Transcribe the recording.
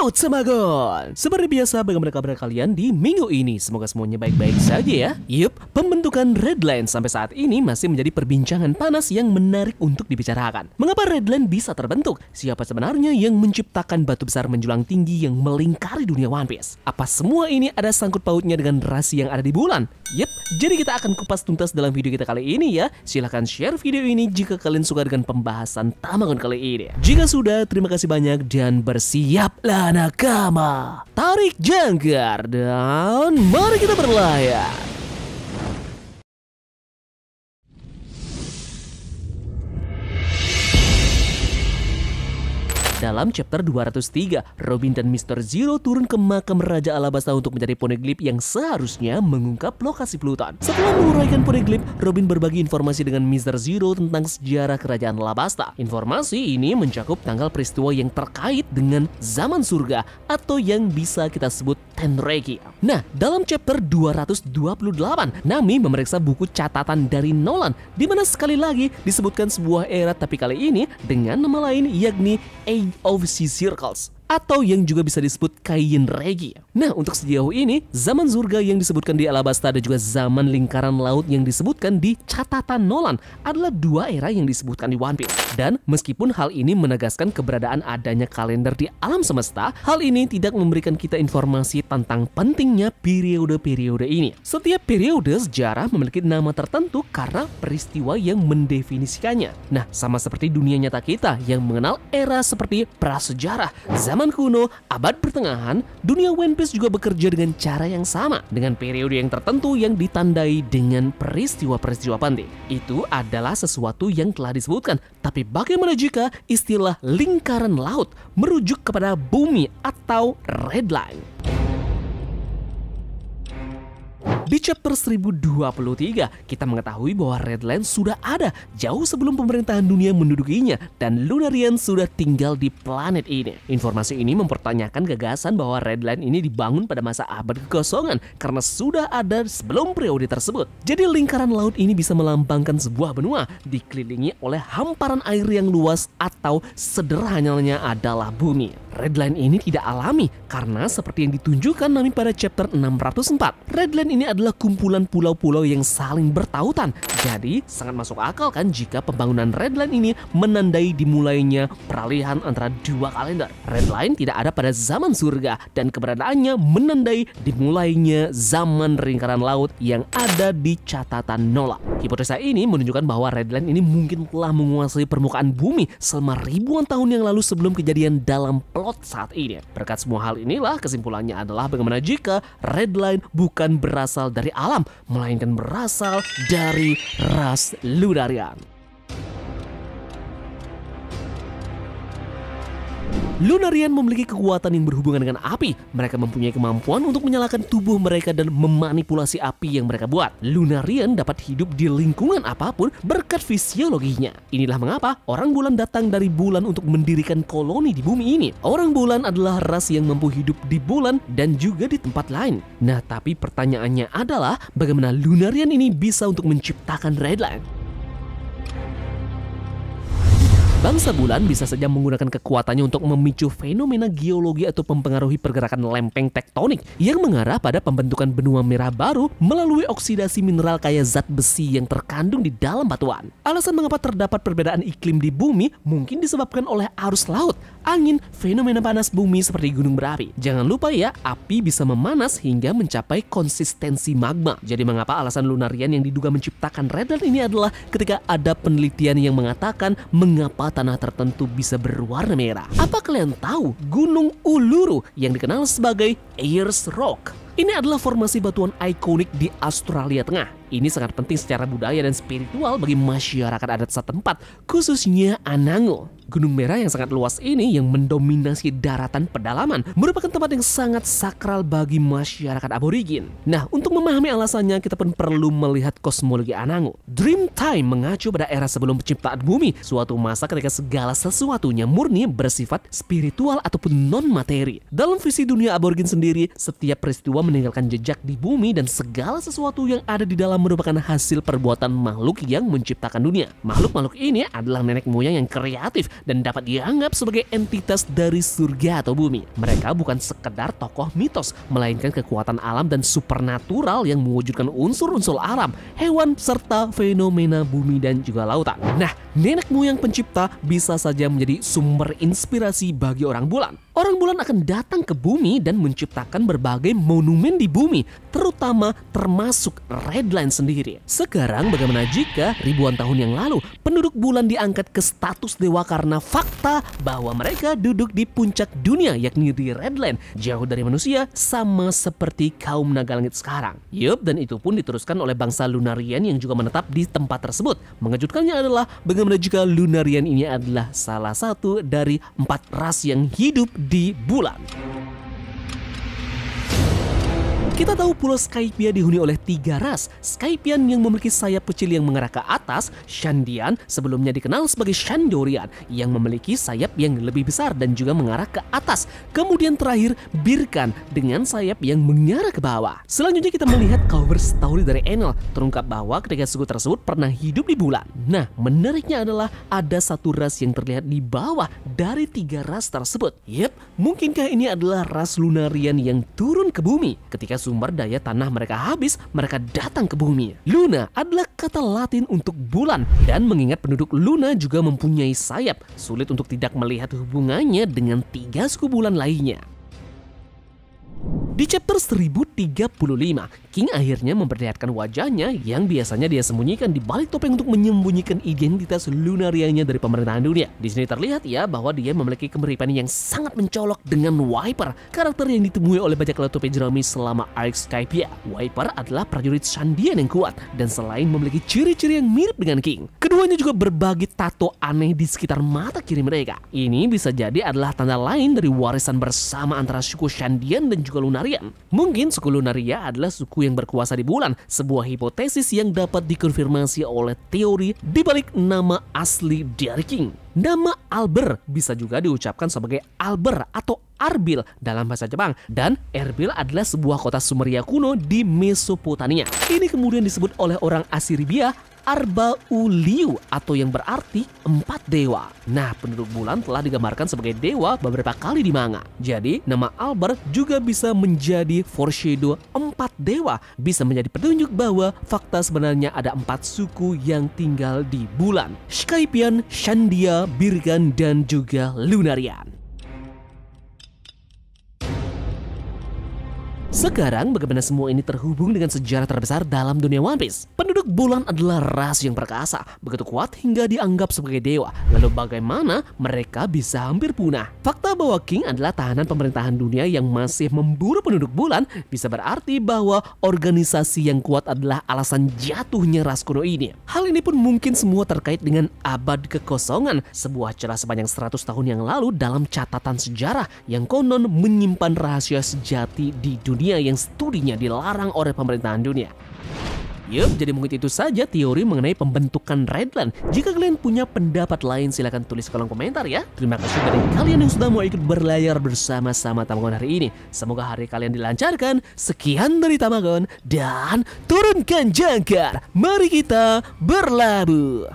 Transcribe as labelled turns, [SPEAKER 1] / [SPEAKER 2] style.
[SPEAKER 1] Halo Semagon, seperti biasa bagaimana kabar kalian di minggu ini? Semoga semuanya baik-baik saja ya. Yup, pembentukan Redline sampai saat ini masih menjadi perbincangan panas yang menarik untuk dibicarakan. Mengapa Redline bisa terbentuk? Siapa sebenarnya yang menciptakan batu besar menjulang tinggi yang melingkari dunia One Piece? Apa semua ini ada sangkut pautnya dengan rasi yang ada di bulan? Yup, jadi kita akan kupas tuntas dalam video kita kali ini ya. Silahkan share video ini jika kalian suka dengan pembahasan Tamagon kali ini. Jika sudah, terima kasih banyak dan bersiaplah nakama. Tarik jangkar dan mari kita berlayar. Dalam chapter 203, Robin dan Mr. Zero turun ke makam Raja Alabasta untuk mencari poneglyph yang seharusnya mengungkap lokasi Pluton. Setelah menguraikan poneglyph, Robin berbagi informasi dengan Mr. Zero tentang sejarah kerajaan Alabasta. Informasi ini mencakup tanggal peristiwa yang terkait dengan zaman surga atau yang bisa kita sebut Tenreki. Nah, dalam chapter 228, Nami memeriksa buku catatan dari Nolan, di mana sekali lagi disebutkan sebuah era, tapi kali ini dengan nama lain yakni Age of Sea Circles, atau yang juga bisa disebut Kain Regi. Nah, untuk sejauh ini, zaman surga yang disebutkan di Alabasta dan juga zaman lingkaran laut yang disebutkan di catatan Nolan adalah dua era yang disebutkan di One Piece. Dan meskipun hal ini menegaskan keberadaan adanya kalender di alam semesta, hal ini tidak memberikan kita informasi tentang pentingnya periode-periode ini. Setiap periode sejarah memiliki nama tertentu karena peristiwa yang mendefinisikannya. Nah, sama seperti dunia nyata kita yang mengenal era seperti prasejarah, zaman kuno, abad pertengahan, dunia One Piece juga bekerja dengan cara yang sama, dengan periode yang tertentu yang ditandai dengan peristiwa-peristiwa penting. Itu adalah sesuatu yang telah disebutkan, tapi bagaimana jika istilah lingkaran laut merujuk kepada bumi atau Redline? Di chapter 1023, kita mengetahui bahwa Redline sudah ada jauh sebelum pemerintahan dunia mendudukinya dan Lunarian sudah tinggal di planet ini. Informasi ini mempertanyakan gagasan bahwa Redline ini dibangun pada masa abad kekosongan karena sudah ada sebelum periode tersebut. Jadi lingkaran laut ini bisa melambangkan sebuah benua dikelilingi oleh hamparan air yang luas atau sederhananya adalah bumi. Redline ini tidak alami karena seperti yang ditunjukkan Nami pada chapter 604. Redline ini adalah kumpulan pulau-pulau yang saling bertautan. Jadi sangat masuk akal kan jika pembangunan Redline ini menandai dimulainya peralihan antara dua kalender. Redline tidak ada pada zaman surga dan keberadaannya menandai dimulainya zaman lingkaran laut yang ada di catatan Nolan. Hipotesa ini menunjukkan bahwa Redline ini mungkin telah menguasai permukaan bumi selama ribuan tahun yang lalu sebelum kejadian dalam plot saat ini. Berkat semua hal inilah kesimpulannya adalah bagaimana jika Redline bukan berasal dari alam, melainkan berasal dari ras Lunarian. Lunarian memiliki kekuatan yang berhubungan dengan api. Mereka mempunyai kemampuan untuk menyalakan tubuh mereka dan memanipulasi api yang mereka buat. Lunarian dapat hidup di lingkungan apapun berkat fisiologinya. Inilah mengapa orang bulan datang dari bulan untuk mendirikan koloni di bumi ini. Orang bulan adalah ras yang mampu hidup di bulan dan juga di tempat lain. Nah, tapi pertanyaannya adalah bagaimana Lunarian ini bisa untuk menciptakan Redline? Bangsa bulan bisa saja menggunakan kekuatannya untuk memicu fenomena geologi atau mempengaruhi pergerakan lempeng tektonik yang mengarah pada pembentukan benua merah baru melalui oksidasi mineral kaya zat besi yang terkandung di dalam batuan. Alasan mengapa terdapat perbedaan iklim di bumi mungkin disebabkan oleh arus laut, angin, fenomena panas bumi seperti gunung berapi. Jangan lupa ya, api bisa memanas hingga mencapai konsistensi magma. Jadi mengapa alasan Lunarian yang diduga menciptakan Redline ini adalah ketika ada penelitian yang mengatakan mengapa tanah tertentu bisa berwarna merah. Apa kalian tahu Gunung Uluru yang dikenal sebagai Ayers Rock? Ini adalah formasi batuan ikonik di Australia Tengah. Ini sangat penting secara budaya dan spiritual bagi masyarakat adat setempat, khususnya Anangu. Gunung merah yang sangat luas ini yang mendominasi daratan pedalaman merupakan tempat yang sangat sakral bagi masyarakat aborigin. Nah, untuk memahami alasannya kita pun perlu melihat kosmologi Anangu. Dream Time mengacu pada era sebelum penciptaan bumi, suatu masa ketika segala sesuatunya murni bersifat spiritual ataupun non-materi. Dalam visi dunia aborigin sendiri, setiap peristiwa meninggalkan jejak di bumi dan segala sesuatu yang ada di dalam merupakan hasil perbuatan makhluk yang menciptakan dunia. Makhluk-makhluk ini adalah nenek moyang yang kreatif dan dapat dianggap sebagai entitas dari surga atau bumi. Mereka bukan sekedar tokoh mitos, melainkan kekuatan alam dan supernatural yang mewujudkan unsur-unsur alam, hewan, serta fenomena bumi dan juga lautan. Nah, nenek moyang pencipta bisa saja menjadi sumber inspirasi bagi orang bulan. Orang bulan akan datang ke bumi dan menciptakan berbagai monumen di bumi, terutama termasuk Redline sendiri. Sekarang bagaimana jika ribuan tahun yang lalu penduduk bulan diangkat ke status dewa karena fakta bahwa mereka duduk di puncak dunia, yakni di Redline, jauh dari manusia, sama seperti kaum naga langit sekarang. Yup, dan itu pun diteruskan oleh bangsa Lunarian yang juga menetap di tempat tersebut. Mengejutkannya adalah bagaimana jika Lunarian ini adalah salah satu dari 4 ras yang hidup di bulan. Kita tahu pulau Skypia dihuni oleh 3 ras. Skypian yang memiliki sayap kecil yang mengarah ke atas, Shandian sebelumnya dikenal sebagai Shandorian yang memiliki sayap yang lebih besar dan juga mengarah ke atas. Kemudian terakhir Birkan dengan sayap yang mengarah ke bawah. Selanjutnya kita melihat cover story dari Enel. Terungkap bahwa ketika suku tersebut pernah hidup di bulan. Nah, menariknya adalah ada satu ras yang terlihat di bawah dari 3 ras tersebut. Yep, mungkinkah ini adalah ras Lunarian yang turun ke bumi? Ketika sumber daya tanah mereka habis, mereka datang ke bumi. Luna adalah kata Latin untuk bulan, dan mengingat penduduk Luna juga mempunyai sayap, sulit untuk tidak melihat hubungannya dengan 3 suku bulan lainnya. Di chapter 1035, King akhirnya memperlihatkan wajahnya yang biasanya dia sembunyikan di balik topeng untuk menyembunyikan identitas Lunarianya dari pemerintahan dunia. Di sini terlihat ya bahwa dia memiliki kemiripan yang sangat mencolok dengan Wiper, karakter yang ditemui oleh bajak laut topi jerami selama arc Skypia. Wiper adalah prajurit Shandian yang kuat dan selain memiliki ciri-ciri yang mirip dengan King, keduanya juga berbagi tato aneh di sekitar mata kiri mereka. Ini bisa jadi adalah tanda lain dari warisan bersama antara suku Shandian dan juga Lunarian. Mungkin suku Lunaria adalah suku yang berkuasa di bulan, sebuah hipotesis yang dapat dikonfirmasi oleh teori di balik nama asli dari King. Nama Alber bisa juga diucapkan sebagai Alber atau Arbil dalam bahasa Jepang, dan Erbil adalah sebuah kota Sumeria kuno di Mesopotamia. Ini kemudian disebut oleh orang Assyria Arbauliu atau yang berarti 4 dewa. Nah, penduduk bulan telah digambarkan sebagai dewa beberapa kali di manga. Jadi, nama Albert juga bisa menjadi foreshadow 4 dewa, bisa menjadi petunjuk bahwa fakta sebenarnya ada 4 suku yang tinggal di bulan. Skypian, Shandia, Birkan, dan juga Lunarian. Sekarang bagaimana semua ini terhubung dengan sejarah terbesar dalam dunia One Piece? Penduduk bulan adalah ras yang perkasa, begitu kuat hingga dianggap sebagai dewa. Lalu bagaimana mereka bisa hampir punah? Fakta bahwa King adalah tahanan pemerintahan dunia yang masih memburu penduduk bulan bisa berarti bahwa organisasi yang kuat adalah alasan jatuhnya ras kuno ini. Hal ini pun mungkin semua terkait dengan abad kekosongan, sebuah celah sepanjang 100 tahun yang lalu dalam catatan sejarah yang konon menyimpan rahasia sejati di dunia yang studinya dilarang oleh pemerintahan dunia. Yup, jadi mungkin itu saja teori mengenai pembentukan Redline. Jika kalian punya pendapat lain silahkan tulis kolom komentar ya. Terima kasih dari kalian yang sudah mau ikut berlayar bersama-sama Tamagon hari ini. Semoga hari kalian dilancarkan. Sekian dari Tamagon dan turunkan jangkar. Mari kita berlabuh.